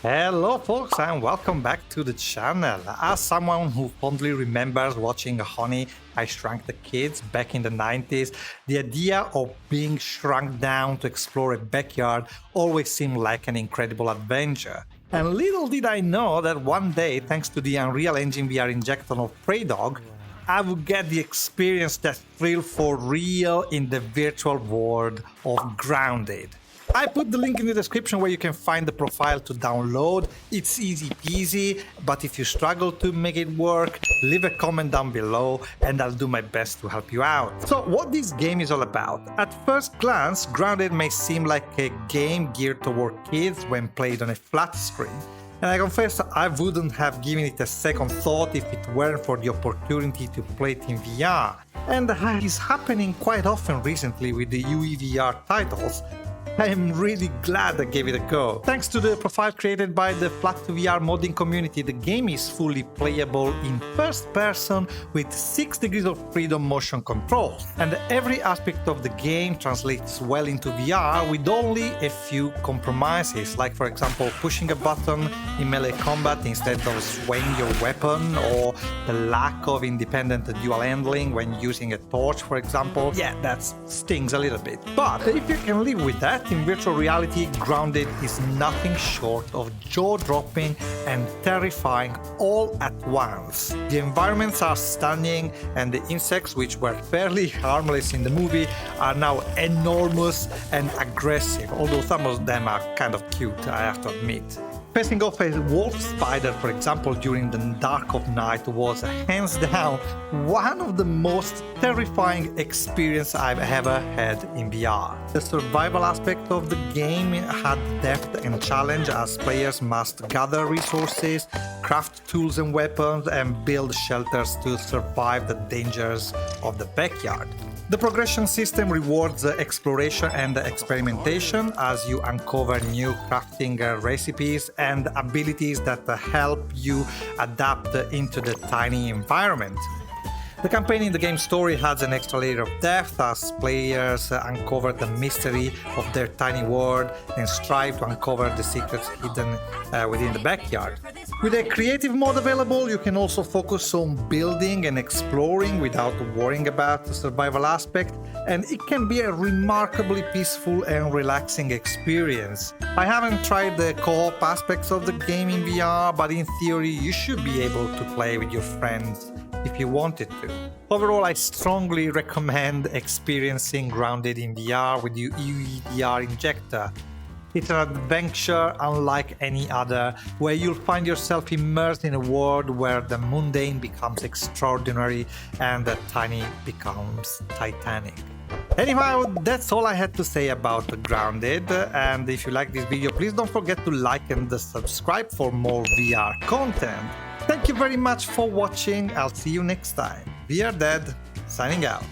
Hello folks and welcome back to the channel. As someone who fondly remembers watching Honey, I Shrunk the Kids back in the 90s, the idea of being shrunk down to explore a backyard always seemed like an incredible adventure. And little did I know that one day, thanks to the Unreal Engine VR injector of praydog, I would get the experience that thrill for real in the virtual world of Grounded. I put the link in the description where you can find the profile to download. It's easy peasy, but if you struggle to make it work, leave a comment down below and I'll do my best to help you out. So what this game is all about? At first glance, Grounded may seem like a game geared toward kids when played on a flat screen. And I confess I wouldn't have given it a second thought if it weren't for the opportunity to play it in VR. And that is happening quite often recently with the UEVR titles. I am really glad I gave it a go. Thanks to the profile created by the Flat2VR modding community, the game is fully playable in first person with 6 degrees of freedom motion control. And every aspect of the game translates well into VR with only a few compromises, like for example pushing a button in melee combat instead of swaying your weapon, or the lack of independent dual handling when using a torch, for example. Yeah, that stings a little bit. But if you can live with that, in virtual reality, Grounded is nothing short of jaw-dropping and terrifying all at once. The environments are stunning, and the insects, which were fairly harmless in the movie, are now enormous and aggressive, although some of them are kind of cute, I have to admit. Facing off a wolf spider, for example, during the dark of night was hands down one of the most terrifying experiences I've ever had in VR. The survival aspect of the game had depth and challenge, as players must gather resources, craft tools and weapons, and build shelters to survive the dangers of the backyard. The progression system rewards exploration and experimentation as you uncover new crafting recipes and abilities that help you adapt into the tiny environment. The campaign in the game's story adds an extra layer of depth as players uncover the mystery of their tiny world and strive to uncover the secrets hidden within the backyard. With a creative mode available, you can also focus on building and exploring without worrying about the survival aspect, and it can be a remarkably peaceful and relaxing experience. I haven't tried the co-op aspects of the game in VR, but in theory you should be able to play with your friends if you wanted to. Overall, I strongly recommend experiencing Grounded in VR with the UEVR injector. It's an adventure unlike any other, where you'll find yourself immersed in a world where the mundane becomes extraordinary and the tiny becomes titanic. Anyhow, that's all I had to say about Grounded, and if you like this video, please don't forget to like and subscribe for more VR content. Thank you very much for watching. I'll see you next time. VR Dead, signing out.